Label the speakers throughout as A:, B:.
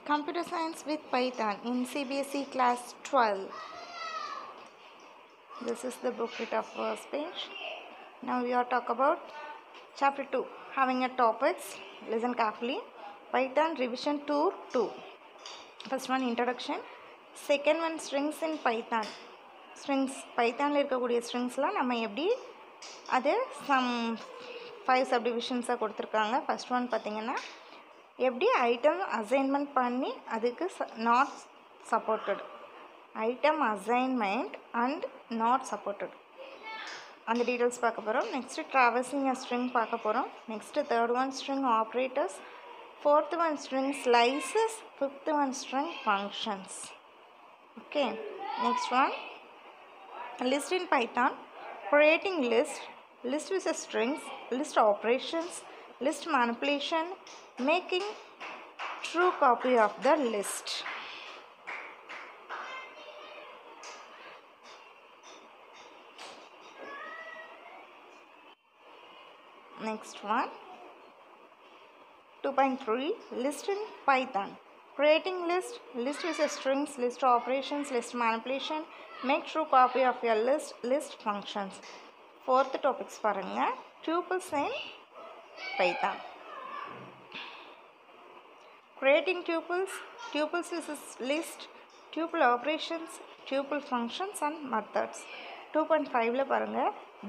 A: Computer Science with Python in CBSE Class 12. This is the booklet of first page. Now we are talk about Chapter 2. Having a topics. Listen carefully. Python Revision Tour 2. First one introduction. Second one strings in Python. Strings Pythonல இருக்கக்கூடிய ஸ்ட்ரிங்ஸ்லாம் நம்ம எப்படி அது some 5 சப்டிவிஷன்ஸாக கொடுத்துருக்காங்க. First one பார்த்திங்கன்னா எப்படி item assignment பண்ணி அதுக்கு not supported item assignment and not supported அந்த டீட்டெயில்ஸ் பார்க்க போகிறோம். நெக்ஸ்ட்டு ட்ராவர்சிங் அ ஸ்ட்ரிங் பார்க்க போகிறோம். Next third one string operators, fourth one string slices, fifth one string functions. Okay, next one list in Python, creating list with the strings, list operations, list manipulation, making true copy of the list. Next one 2.3 list in Python, creating list with the strings, list operations, list manipulation, make true copy of your list functions. Fourth topics பாருங்க tuples in Python, creating tuples is a list, tuple operations, tuple functions and methods. 2.5ல பாருங்க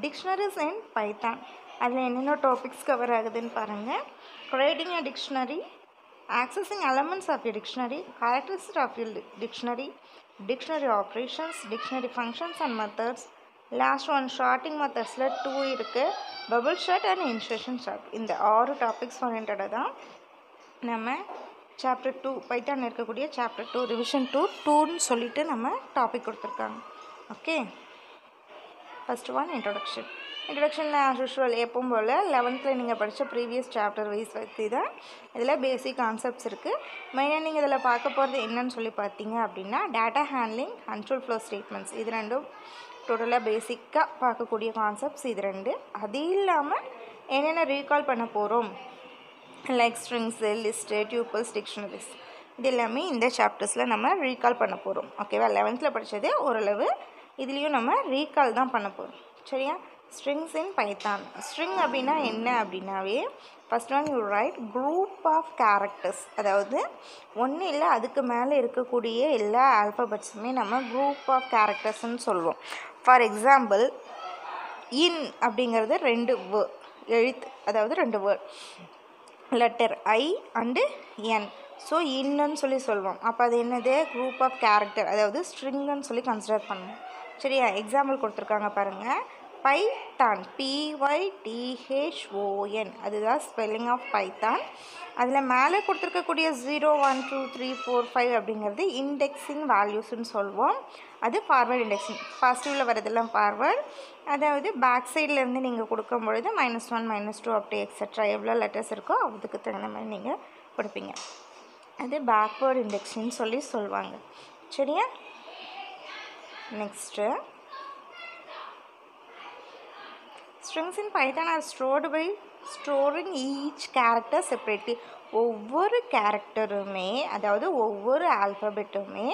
A: dictionaries in Python, அதில் என்னென்ன topics cover ஆகுதுன்னு பாருங்கள். creating a dictionary, accessing elements of your dictionary, characteristics of your dictionary, dictionary operations, dictionary functions and methods. Last one sorting methodsல 2 இருக்குது, bubble sort and insertion sort. இந்த 6 topics ஓரியன்டாக தான் நம்ம chapter 2 Python இருக்கக்கூடிய chapter 2 revision 2ன்னு சொல்லிட்டு நம்ம topic கொடுத்துருக்காங்க. ஓகே, ஃபர்ஸ்ட் ஒன் இன்ட்ரொடக்ஷனில் ஆஸ் யூஷுவல் எப்பவும் போல் 11th நீங்கள் படித்த ப்ரீவியஸ் சாப்டர் வைஸ் பற்றி தான் இதில் பேசிக் கான்செப்ட்ஸ் இருக்குது. மெயினாக நீங்கள் இதில் பார்க்க போகிறது என்னன்னு சொல்லி பார்த்தீங்க அப்படின்னா data handling, control flow statements, இது ரெண்டும் டோட்டலாக பேசிக்காக பார்க்கக்கூடிய கான்செப்ட்ஸ் இது ரெண்டு. அது இல்லாமல் என்னென்ன ரீகால் பண்ண போகிறோம் லைக் ஸ்ட்ரிங்ஸு, லிஸ்ட்டு, டியூப்பிள்ஸ், டிக்ஷனரிஸ், இது எல்லாமே இந்த சாப்டர்ஸில் நம்ம ரீகால் பண்ண போகிறோம். ஓகேவா, 11th படித்தது ஓரளவு இதுலேயும் நம்ம ரீகால் தான் பண்ண போகிறோம். சரியா, strings in Python. string அப்படின்னா என்ன அப்படின்னாவே first one you write group of characters, அதாவது ஒன்று இல்லை அதுக்கு மேலே இருக்கக்கூடிய எல்லா ஆல்ஃபபெட்ஸுமே நம்ம குரூப் ஆஃப் கேரக்டர்ஸ்ன்னு சொல்லுவோம். ஃபார் எக்ஸாம்பிள் இன் அப்படிங்கிறது 2 எழுத்து, அதாவது 2 word letter I and N. So இன்னுன்னு சொல்லி சொல்லுவோம். அப்போ அது என்னது குரூப் ஆஃப் கேரக்டர், அதாவது ஸ்ட்ரிங்குன்னு சொல்லி கன்சிடர் பண்ணுவோம். சரியா, எக்ஸாம்பிள் கொடுத்துருக்காங்க பாருங்கள். பைத்தான் PYTHON, அதுதான் ஸ்பெல்லிங் ஆஃப் பைத்தான். அதில் மேலே கொடுத்துருக்கக்கூடிய 0 1 2 3 4 5 அப்படிங்கிறது இண்டெக்ஸிங் வேல்யூஸ்ன்னு சொல்லுவோம். அது ஃபார்வர்ட் இண்டெக்ஸிங், பாசிட்டிவில் வரதெல்லாம் ஃபார்வர்ட், அதாவது பேக் சைட்லேருந்து நீங்கள் கொடுக்கும் பொழுது -1 -2 அப்படி எக்ஸட்ரா எவ்வளோ லெட்டர்ஸ் இருக்கோ அதுக்கு தகுந்த மாதிரி நீங்கள் கொடுப்பீங்க. அது பேக்வேர்ட் இண்டெக்ஸின்னு சொல்லி சொல்லுவாங்க. சரியா, next strings in Python are stored by storing each character separately. ஒவ்வொரு கேரக்டருமே, அதாவது ஒவ்வொரு ஆல்ஃபபெட்டுமே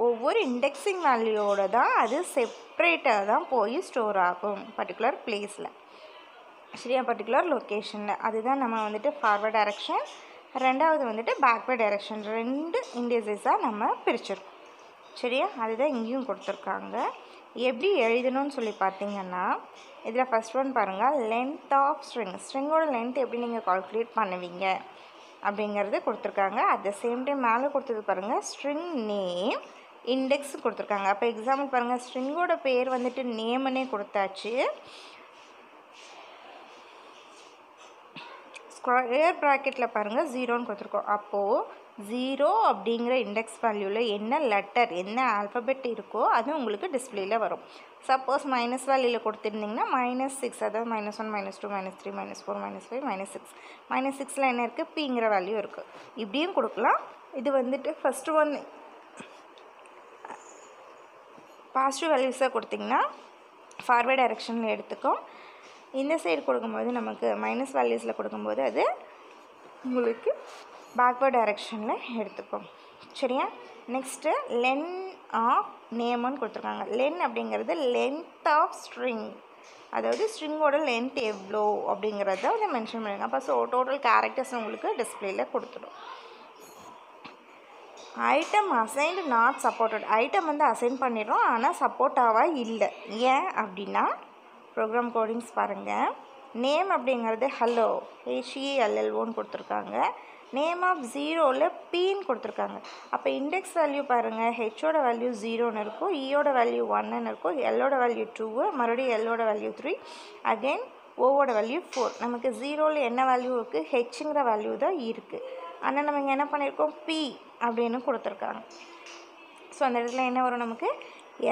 A: ஒவ்வொரு இண்டெக்ஸிங் வேல்யூவோடு தான் அது செப்ரேட்டாக தான் போய் ஸ்டோர் ஆகும் பர்டிகுலர் பிளேஸில். சரியா, பர்டிகுலர் லொக்கேஷனில். அதுதான் நம்ம வந்துட்டு ஃபார்வர்ட் டைரக்ஷன், ரெண்டாவது வந்துட்டு பேக்வர்ட் டைரக்ஷன், 2 இண்டெக்ஸஸாக நம்ம பிரிச்சிருக்கோம். சரியா, அதுதான் இங்கேயும் கொடுத்துருக்காங்க. எப்படி எழுதணும்னு சொல்லி பார்த்தீங்கன்னா இதில் ஃபஸ்ட் ஒன் பாருங்கள், லென்த் ஆஃப் ஸ்ட்ரிங்கோட லென்த் எப்படி நீங்கள் கால்குலேட் பண்ணுவீங்க அப்படிங்கிறது கொடுத்துருக்காங்க. அட் த சேம் டைம் மேலே கொடுத்தது பாருங்கள் ஸ்ட்ரிங் நேம், இண்டெக்ஸ் கொடுத்துருக்காங்க. அப்போ எக்ஸாம்பிள் பாருங்கள், ஸ்ட்ரிங்கோட பேர் வந்துட்டு நேம்னே கொடுத்தாச்சு, ஸ்கொயர் ப்ராக்கெட்டில் பாருங்கள் 0ன்னு கொடுத்துருக்கோம். அப்போது 0 அப்படிங்கிற இண்டெக்ஸ் வேல்யூவில் என்ன லெட்டர் என்ன ஆல்ஃபபெட் இருக்கோ அது உங்களுக்கு டிஸ்பிளேயில் வரும். சப்போஸ் மைனஸ் வேல்யூவில் கொடுத்துருந்திங்கன்னா -6, அதாவது -1 -2 -3 -4 -5 -6 -6ல் என்ன இருக்குது பிங்கிற வேல்யூ இருக்குது. இப்படியும் கொடுக்கலாம். இது வந்துட்டு ஃபஸ்ட்டு ஒன் பாசிட்டிவ் வேல்யூஸாக கொடுத்திங்கன்னா ஃபார்வர்ட் டைரக்ஷனில் எடுத்துக்கும். இந்த சைடு கொடுக்கும்போது நமக்கு மைனஸ் வேல்யூஸில் கொடுக்கும்போது அது உங்களுக்கு பேக்வர்ட் டைரெக்ஷனில் எடுத்துக்கும். சரியா? நெக்ஸ்ட்டு லென் ஆஃப் நேம்னு கொடுத்துருக்காங்க. லென் அப்படிங்கிறது லென்த் ஆஃப் ஸ்ட்ரிங், அதாவது ஸ்ட்ரிங்கோட லென்த் எவ்வளோ அப்படிங்கிறத அதை மென்ஷன் பண்ணிருங்க. அப்போ ஸோ டோட்டல் கேரக்டர்ஸ் உங்களுக்கு டிஸ்பிளேயில் கொடுத்துடும். Item assigned not supported. Item வந்து அசைன் பண்ணிடுறோம், ஆனால் சப்போர்ட்டாவாக இல்லை. ஏன் அப்படின்னா ப்ரோக்ராம் கோடிங்ஸ் பாருங்கள். நேம் அப்படிங்கிறது ஹலோ HELLOன்னு கொடுத்துருக்காங்க. நேம் ஆஃப் ஜீரோவில் Pன்னு கொடுத்துருக்காங்க. அப்போ இண்டெக்ஸ் வேல்யூ பாருங்கள், ஹெச்சோட வேல்யூ 0ன்னு இருக்கும், ஈயோட வேல்யூ 1ன்னு இருக்கும், எல்லோட வேல்யூ 2, மறுபடியும் எல்லோட வேல்யூ 3, அகெயின் ஓவோட வேல்யூ 4. நமக்கு ஜீரோவில் என்ன வேல்யூ இருக்குது? ஹெச்சுங்கிற வேல்யூ தான் இருக்குது. ஆனால் நம்ம இங்கே என்ன பண்ணியிருக்கோம்? P அப்படின்னு கொடுத்துருக்காங்க. ஸோ அந்த இடத்துல என்ன வரும்? நமக்கு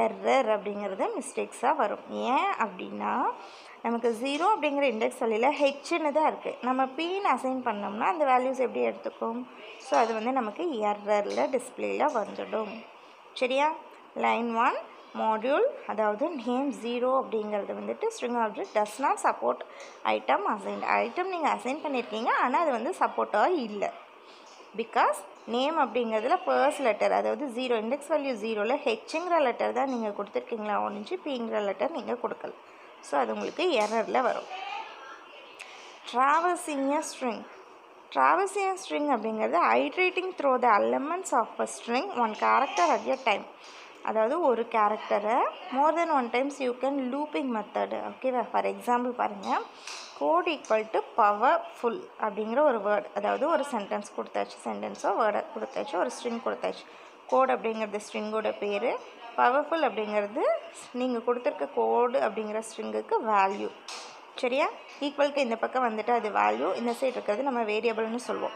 A: எரர் அப்படிங்கிறது மிஸ்டேக்ஸாக வரும். ஏன் அப்படின்னா நமக்கு 0 அப்படிங்கிற இண்டெக்ஸ் வேல்யூவில் ஹெச்ன்னு தான் இருக்குது. நம்ம Pன்னு அசைன் பண்ணோம்னா அந்த வேல்யூஸ் எப்படி எடுத்துக்கும்? ஸோ அது வந்து நமக்கு எரரில் டிஸ்பிளேயில் வந்துடும். சரியா? லைன் 1 மாடியூல், அதாவது நேம் 0 அப்படிங்கிறது வந்துட்டு string object does not support item assigned. Item நீங்கள் அசைன் பண்ணியிருக்கீங்க, ஆனால் அது வந்து சப்போர்ட்டாக இல்லை. பிகாஸ் நேம் அப்படிங்கிறதுல ஃபர்ஸ்ட் லெட்டர், அதாவது 0 இண்டெக்ஸ் வேல்யூ 0வில் ஹெச்சுங்கிற லெட்டர் தான் நீங்கள் கொடுத்துருக்கீங்களா, ஒன்று Pங்கிற லெட்டர் நீங்கள் கொடுக்கல. ஸோ அது உங்களுக்கு எரரில் வரும். Traversing a string. Traversing a string அப்படிங்கிறது iterating through the elements of a string one character at a time. அதாவது ஒரு கேரக்டரை more then one times you can looping method. ஓகேவா? ஃபார் எக்ஸாம்பிள் பாருங்கள், கோட் ஈக்குவல் டு பவர்ஃபுல் அப்படிங்கிற ஒரு word, அதாவது ஒரு சென்டென்ஸ் கொடுத்தாச்சு, சென்டென்ஸோ வேர்டை கொடுத்தாச்சு, ஒரு ஸ்ட்ரிங் கொடுத்தாச்சு. கோட் அப்படிங்கிறது ஸ்ட்ரிங்கோட பேர், பவர்ஃபுல் அப்படிங்கிறது நீங்கள் கொடுத்துருக்க கோடு அப்படிங்கிற ஸ்ட்ரிங்குக்கு வேல்யூ. சரியா? ஈக்குவலுக்கு இந்த பக்கம் வந்துட்டு அது வேல்யூ, இந்த சைடு இருக்கிறது நம்ம வேரியபிள்னு சொல்லுவோம்.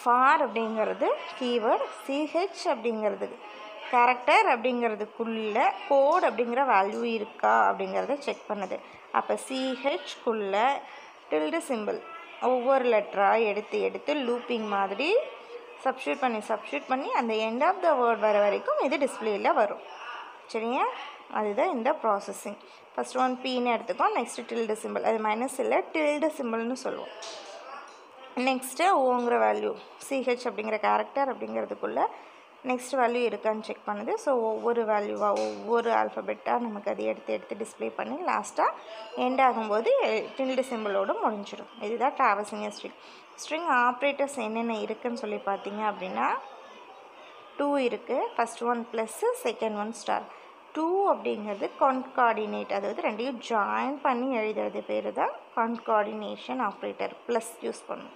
A: ஃபார் அப்படிங்கிறது கீவேர்டு, CH அப்படிங்கிறது கேரக்டர் அப்படிங்கிறதுக்குள்ளே கோட் அப்படிங்கிற வேல்யூ இருக்கா அப்படிங்கிறத செக் பண்ணுது. அப்போ CHக்குள்ளே டில்டு சிம்பிள் ஒவ்வொரு லெட்டராக எடுத்து லூப்பிங் மாதிரி சப்ஸ்டியூட் பண்ணி அந்த எண்ட் ஆஃப் த வேர்ட் வர வரைக்கும் இது டிஸ்பிளேயில் வரும். சரியா? அதுதான் இந்த ப்ராசஸிங். ஃபஸ்ட் ஒன் Pன்னு எடுத்துக்கோ, நெக்ஸ்ட்டு டில்டு சிம்பிள், அது மைனஸ் இல்லை டில்டு சிம்பிள்னு சொல்லுவோம். நெக்ஸ்ட்டு ஓங்கிற வேல்யூ, CH அப்படிங்கிற கேரக்டர் அப்படிங்கிறதுக்குள்ளே நெக்ஸ்ட் வேல்யூ இருக்கான்னு செக் பண்ணுது. ஸோ ஒவ்வொரு வேல்யூவாக ஒவ்வொரு ஆல்ஃபபெட்டாக நமக்கு அதை எடுத்து டிஸ்பிளே பண்ணி லாஸ்ட்டாக எண்ட் ஆகும்போது டில்டு சிம்பிளோடு முடிஞ்சிடும். இதுதான் traversing a string. String operators என்னென்ன இருக்குதுன்னு சொல்லி பார்த்தீங்க அப்படின்னா 2 இருக்குது. First one plus, second one star. 2 அப்படிங்கிறது கான்கார்டினேட், அதாவது ரெண்டையும் ஜாயின் பண்ணி எழுதுறது பேர் தான் கான்கார்டினேஷன் ஆப்ரேட்டர். ப்ளஸ் யூஸ் பண்ணும்,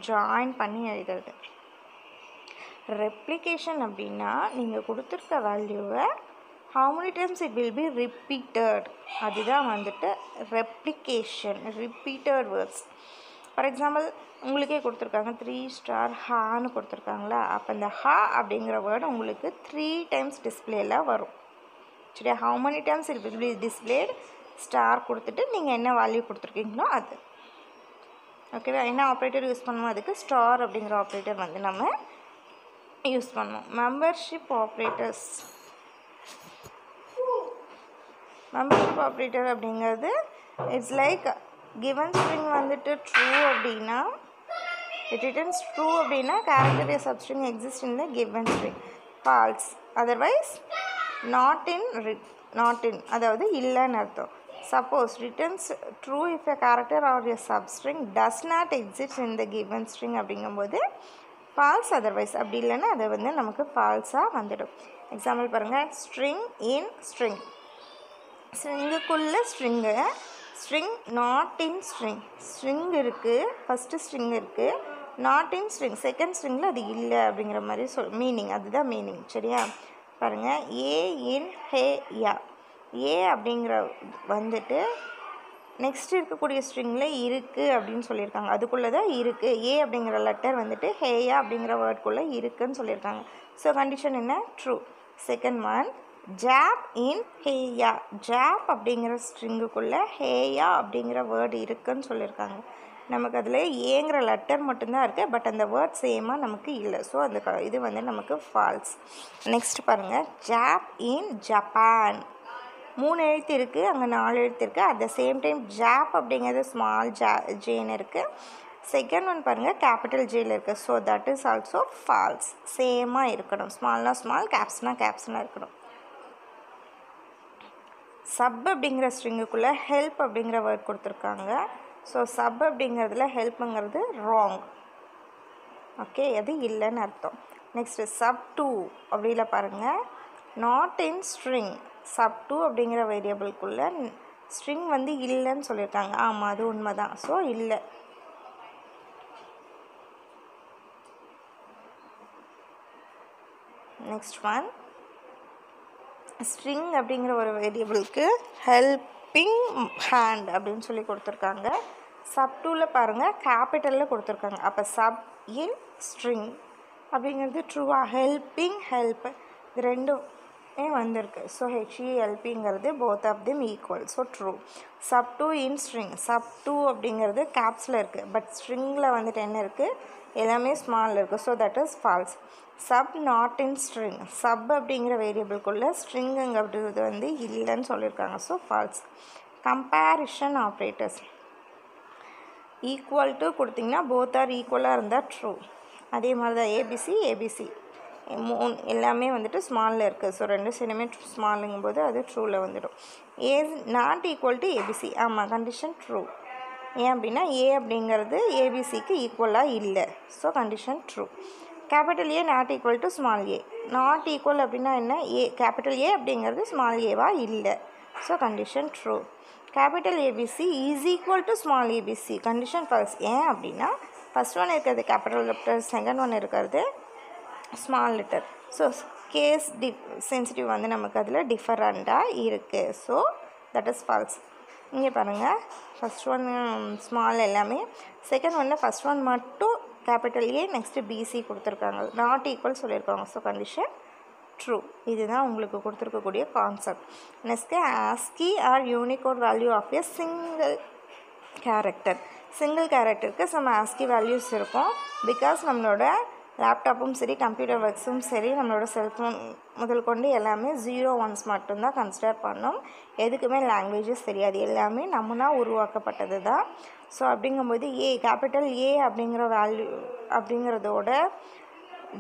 A: ஜாயின் பண்ணி எழுதுறது. ரெப்ளிகேஷன் அப்படின்னா நீங்கள் கொடுத்துருக்க வேல்யூவை how many times it will be repeated, அதுதான் வந்துட்டு replication, repeated words. For example உங்களுக்கே கொடுத்துருக்காங்க 3 ஸ்டார் ஹான்னு கொடுத்துருக்காங்களா, அப்போ இந்த ஹா அப்படிங்கிற வேர்டு உங்களுக்கு 3 டைம்ஸ் டிஸ்பிளேயில் வரும். சரியா? how many times it will be displayed, star கொடுத்துட்டு நீங்கள் என்ன வேல்யூ கொடுத்துருக்கீங்களோ அது. ஓகேவா? என்ன ஆப்ரேட்டர் யூஸ் பண்ணுவோம்? அதுக்கு ஸ்டார் அப்படிங்கிற ஆப்ரேட்டர் வந்து நம்ம யூஸ் பண்ணுவோம். Membership operators. மெம்பர்ஷிப் ஆப்ரேட்டர் அப்படிங்கிறது இட்ஸ் லைக் கிவன் ஸ்ட்ரிங் வந்துட்டு ட்ரூ அப்படின்னா இட் ரிட்டர்ன்ஸ் ட்ரூ அப்படின்னா character substring exist in the given string. False otherwise not in அதாவது இல்லைன்னு அர்த்தம். Suppose returns true if a character or a substring does not exist in the given string அப்படிங்கும்போது false. அதர்வைஸ் அப்படி இல்லைன்னா அது வந்து நமக்கு ஃபால்ஸாக வந்துடும். எக்ஸாம்பிள் பாருங்கள், ஸ்ட்ரிங் இன் ஸ்ட்ரிங், ஸ்ட்ரிங்குக்குள்ளே string, string not in string, string இருக்குது, ஃபஸ்ட்டு ஸ்ட்ரிங் இருக்குது, நாட் இன் ஸ்ட்ரிங் செகண்ட் ஸ்ட்ரிங்கில் அது இல்லை அப்படிங்கிற மாதிரி மீனிங், அதுதான் மீனிங். சரியா? பாருங்கள், ஏ இன் ஹே யா, ஏ அப்படிங்கிற வந்துட்டு நெக்ஸ்ட் இருக்கக்கூடிய ஸ்ட்ரிங்கில் இருக்குது அப்படின்னு சொல்லியிருக்காங்க, அதுக்குள்ளே தான் இருக்குது. ஏ அப்படிங்கிற லெட்டர் வந்துட்டு ஹேயா அப்படிங்கிற வேர்டுக்குள்ளே இருக்குதுன்னு சொல்லியிருக்காங்க. ஸோ கண்டிஷன் என்ன? True. Second one, job in ஹேயா, ஜாப் அப்படிங்கிற ஸ்ட்ரிங்குக்குள்ளே ஹேயா அப்படிங்கிற வேர்டு இருக்குதுன்னு சொல்லியிருக்காங்க. நமக்கு அதில் ஏங்கிற லெட்டர் மட்டும்தான் இருக்குது, பட் அந்த வேர்ட் சேமாக நமக்கு இல்லை. ஸோ அந்த இது வந்து நமக்கு ஃபால்ஸ். நெக்ஸ்ட் பாருங்கள், ஜாப் இன் ஜப்பான், 3 எழுத்து இருக்குது, அங்கே 4 எழுத்து இருக்குது. At the same time job அப்படிங்கிறது ஸ்மால் ஜேன்னு இருக்குது, செகண்ட் ஒன் பாருங்கள் கேபிட்டல் ஜேயில் இருக்குது. So that is also false. சேமாக இருக்கணும். ஸ்மால்னால் ஸ்மால், கேப்ஸ்னால் கேப்ஸ்னால் இருக்கணும். சப் அப்படிங்கிற ஸ்ட்ரிங்குக்குள்ளே ஹெல்ப் அப்படிங்கிற வேர்ட் கொடுத்துருக்காங்க. ஸோ சப் அப்படிங்கிறதுல ஹெல்ப்புங்கிறது ராங். ஓகே, அது இல்லைன்னு அர்த்தம். நெக்ஸ்ட்டு சப் டூ அப்படியில் பாருங்கள் not in string. Sub two அப்படிங்கிற வேரியபிள்குள்ளே ஸ்ட்ரிங் வந்து இல்லைன்னு சொல்லியிருக்காங்க. ஆமாம், அது உண்மை தான். ஸோ இல்லை. நெக்ஸ்ட் ஒன் ஸ்ட்ரிங் அப்படிங்கிற ஒரு வேரியபிளுக்கு ஹெல்பிங் ஹேண்ட் அப்படின்னு சொல்லி கொடுத்துருக்காங்க. சப் டூவில் பாருங்கள் கேபிட்டலில் கொடுத்துருக்காங்க. அப்போ சப் இன் ஸ்ட்ரிங் அப்படிங்கிறது ட்ரூவாக. ஹெல்பிங் ஹெல்ப் இது ரெண்டுமே வந்திருக்கு. ஸோ HELPங்கிறது both of them equal. So true. Sub two in string. Sub two அப்படிங்கிறது கேப்ஸில் இருக்குது. பட் ஸ்ட்ரிங்கில் வந்துட்டு என்ன இருக்குது, எல்லாமே ஸ்மாலில் இருக்குது. So that is false. Sub not in string. Sub அப்படிங்கிற வேரியபிள்குள்ளே ஸ்ட்ரிங்குங்கிறது வந்து இல்லைன்னு சொல்லியிருக்காங்க. So false. Comparison operators equal to கொடுத்திங்கன்னா போத் ஆர் ஈக்குவலாக இருந்தால் ட்ரூ. அதே மாதிரி தான் ஏபிசி எல்லாமே வந்துட்டு ஸ்மாலில் இருக்குது. ஸோ ரெண்டு சைடுமே ஸ்மாலுங்கும் போது அது ட்ரூவில் வந்துடும். A not equal to ABC. ஆமாம், கண்டிஷன் ட்ரூ. ஏன் அப்படின்னா ஏ அப்படிங்கிறது ஏபிசிக்கு ஈக்குவலாக இல்லை. So condition true. Capital A not equal to small A. Not equal அப்படின்னா என்ன, கேபிட்டல் ஏ அப்படிங்கிறது ஸ்மால் ஏவா இல்லை. So condition true. Capital ABC is equal to small ABC. Condition false. ஏன் அப்படின்னா ஃபஸ்ட் ஒன் இருக்கிறது கேபிட்டல் லெட்டர், செகண்ட் ஒன் இருக்கிறது small letter. So case sensitive வந்து நமக்கு அதில் டிஃபரண்ட்டாக இருக்குது. So that is false. இங்கே பாருங்கள் ஃபஸ்ட் ஒன் ஸ்மால் எல்லாமே, செகண்ட் ஒன்னில் ஃபஸ்ட் ஒன் மட்டும் கேபிட்டல் ஏ, நெக்ஸ்ட்டு பிசி கொடுத்துருக்காங்க. நாட் ஈக்குவல் சொல்லியிருக்காங்க. So condition true. இதுதான் உங்களுக்கு கொடுத்துருக்கக்கூடிய concept. Next ASCII or Unicode value of a single character. Single கேரக்டருக்கு சம் ஆஸ்கி வேல்யூஸ் இருக்கும். பிகாஸ் நம்மளோட லேப்டாப்பும் சரி, கம்ப்யூட்டர் ஒர்க்ஸும் சரி, நம்மளோட செல்ஃபோன் முதல் கொண்டு எல்லாமே 0 1s மட்டும்தான் கன்சிடர் பண்ணோம். எதுக்குமே லாங்குவேஜஸ் தெரியாது. எல்லாமே நம்மனா உருவாக்கப்பட்டது தான். ஸோ அப்படிங்கும்போது கேபிட்டல் ஏ அப்படிங்கிற வேல்யூ அப்படிங்கிறதோட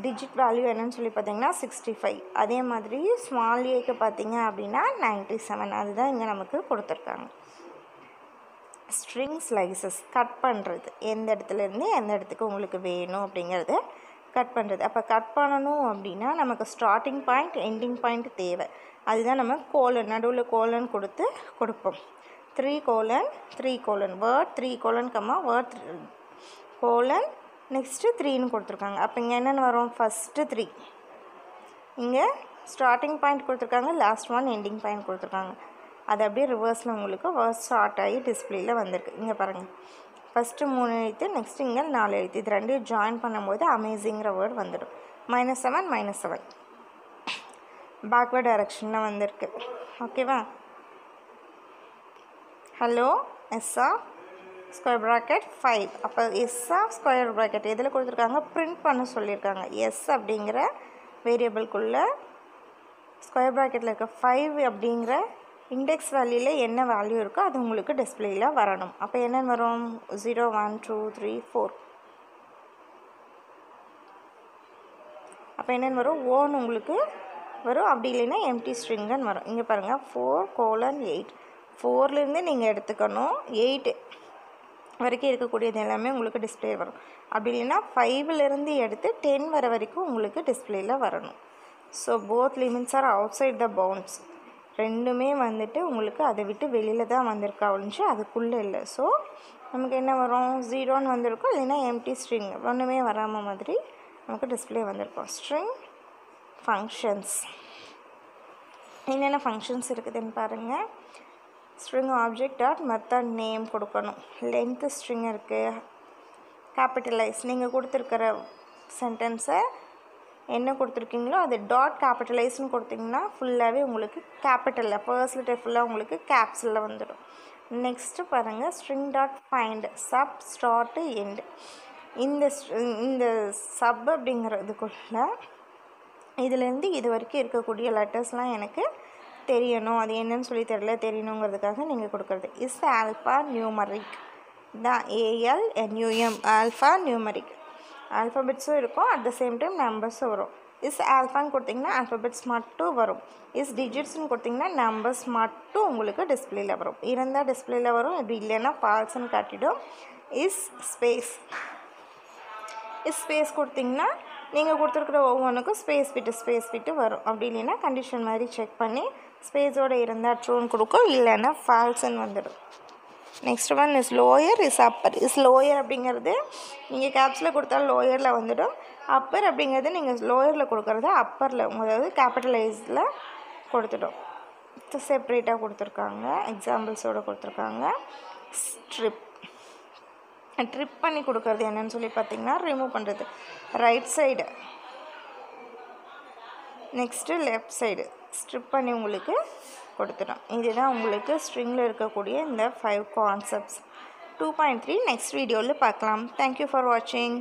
A: டிஜிட் வேல்யூ என்னன்னு சொல்லி பார்த்தீங்கன்னா 65. அதே மாதிரி ஸ்மால் ஏக்கு பார்த்தீங்க அப்படின்னா 97. அதுதான் இங்கே நமக்கு கொடுத்துருக்காங்க. ஸ்ட்ரிங் ஸ்லைசஸ் கட் பண்ணுறது, எந்த இடத்துலேருந்து எந்த இடத்துக்கு உங்களுக்கு வேணும் அப்படிங்கிறத கட் பண்ணுறது. அப்போ கட் பண்ணணும் அப்படின்னா நமக்கு ஸ்டார்டிங் பாயிண்ட் எண்டிங் பாயிண்ட் தேவை. அதுதான் நம்ம கோலன், நடுவில் கோலன் கொடுப்போம். 3 colon 3 colon word 3 colon word colon next 3ன்னு கொடுத்துருக்காங்க. அப்போ இங்கே என்னென்னு வரும், ஃபஸ்ட்டு 3 இங்கே ஸ்டார்டிங் பாயிண்ட் கொடுத்துருக்காங்க, லாஸ்ட் ஒன் எண்டிங் பாயிண்ட் கொடுத்துருக்காங்க. அது அப்படியே ரிவர்ஸில் உங்களுக்கு வேர்ட் ஸ்டார்ட் ஆகி டிஸ்பிளேயில் வந்திருக்கு. இங்கே பாருங்கள், ஃபஸ்ட்டு 3 எழுத்து, நெக்ஸ்ட்டு இங்கே 4 எழுத்து. இது ரெண்டையும் ஜாயின் பண்ணும்போது அமேசிங்கிற வேர்ட் வந்துடும். -7 -7 பேக்வேர்ட் டைரக்ஷனில் வந்திருக்கு. ஓகேவா? ஹலோ எஸ்ஸா ஸ்கொயர் ப்ராக்கெட் 5. அப்போ எஸ்ஸா ஸ்கொயர் ப்ராக்கெட் எதில் கொடுத்துருக்காங்க, பிரிண்ட் பண்ண சொல்லியிருக்காங்க. எஸ் அப்படிங்கிற வேரியபிள்குள்ளே ஸ்கொயர் ப்ராக்கெட்டில் இருக்க 5 அப்படிங்கிற இண்டெக்ஸ் வேல்யூவில் என்ன வேல்யூ இருக்கோ அது உங்களுக்கு டிஸ்பிளேயில் வரணும். அப்போ என்னென்னு வரும், 0 1 2 3 4. அப்போ என்னென்னு வரும், ஓன்னு உங்களுக்கு வரும். அப்படி இல்லைன்னா எம்டி ஸ்ட்ரிங்குன்னு வரும். இங்கே பாருங்கள் 4 colon 8. 4லேருந்து நீங்கள் எடுத்துக்கணும், 8 வரைக்கும் இருக்கக்கூடியது எல்லாமே உங்களுக்கு டிஸ்பிளே வரும். அப்படி இல்லைன்னா 5லேருந்து எடுத்து 10 வர வரைக்கும் உங்களுக்கு டிஸ்பிளேயில் வரணும். So both limits are outside the bounds. ரெண்டுமே வந்துட்டு உங்களுக்கு அதை விட்டு வெளியில் தான் வந்திருக்கா ஒழிஞ்சு அதுக்குள்ளே இல்லை. ஸோ நமக்கு என்ன வரும், 0ன்னு வந்திருக்கும், இல்லைன்னா எம்டி ஸ்ட்ரிங் ஒன்றுமே வராமல் மாதிரி நமக்கு டிஸ்பிளே வந்திருக்கும். ஸ்ட்ரிங் ஃபங்க்ஷன்ஸ் என்னென்ன ஃபங்க்ஷன்ஸ் இருக்குதுன்னு பாருங்கள். String object dot method name கொடுக்கணும். லென்த்து ஸ்ட்ரிங் இருக்குது, கேபிட்டலைஸ். நீங்கள் கொடுத்துருக்கிற சென்டென்ஸை என்ன கொடுத்துருக்கீங்களோ அது டாட் கேபிட்டலைஸ்னு கொடுத்திங்கன்னா ஃபுல்லாகவே உங்களுக்கு கேபிட்டலில் ஃபர்ஸ்ட் லெட்டர் ஃபுல்லாக உங்களுக்கு கேப்ஸில் வந்துடும். நெக்ஸ்ட்டு பாருங்கள், string dot find sub start end. இந்த சப் அப்படிங்கிறதுக்குள்ள இதுலேருந்து இது வரைக்கும் இருக்கக்கூடிய லெட்டர்ஸ்லாம் எனக்கு தெரியணும், அது என்னன்னு சொல்லி தெரியணுங்கிறதுக்காக நீங்கள் கொடுக்குறது. Is alpha numeric. தான் ALNUM ஆல்ஃபா நியூமரிக். ஆல்ஃபபெட்ஸும் இருக்கும், அட் த சேம் டைம் நம்பர்ஸும் வரும். இஸ் ஆல்ஃபான்னு கொடுத்திங்கன்னா ஆல்ஃபபெட்ஸ் மட்டும் வரும். இஸ் டிஜிட்ஸ்னு கொடுத்திங்கன்னா நம்பர்ஸ் மட்டும் உங்களுக்கு டிஸ்பிளேயில் வரும். இருந்தால் டிஸ்பிளேயில் வரும், இப்படி இல்லைன்னா ஃபால்ஸ்ன்னு காட்டிடும். இஸ் ஸ்பேஸ் கொடுத்திங்கன்னா நீங்கள் கொடுத்துருக்குற ஒவ்வொன்றுக்கும் ஸ்பேஸ் விட்டு வரும். அப்படி இல்லைன்னா கண்டிஷன் மாதிரி செக் பண்ணி ஸ்பேஸோடு இருந்தால் ட்ரூன்னு கொடுக்கும், இல்லைன்னா ஃபால்ஸ்ன்னு வந்துடும். Next one is lower is Appar. Is lower அப்படிங்கிறது நீங்கள் கேப்ஸில் கொடுத்தா லோயரில் வந்துடும். அப்பர் அப்படிங்கிறது நீங்கள் லோயரில் கொடுக்குறது அப்பரில், அதாவது கேபிட்டலைஸில் கொடுத்துடும். செப்ரேட்டாக கொடுத்துருக்காங்க, எக்ஸாம்பிள்ஸோடு கொடுத்துருக்காங்க. ட்ரிப் பண்ணி கொடுக்குறது என்னன்னு சொல்லி பார்த்தீங்கன்னா ரிமூவ் பண்ணுறது. Right side, next left side strip பண்ணி உங்களுக்கு கொடுத்துடும். இதுதான் உங்களுக்கு ஸ்ட்ரிங்கில் இருக்கக்கூடிய இந்த 5 கான்செப்ட்ஸ். 2.3 நெக்ஸ்ட் வீடியோவில் பார்க்கலாம். தேங்க்யூ ஃபார் வாட்சிங்.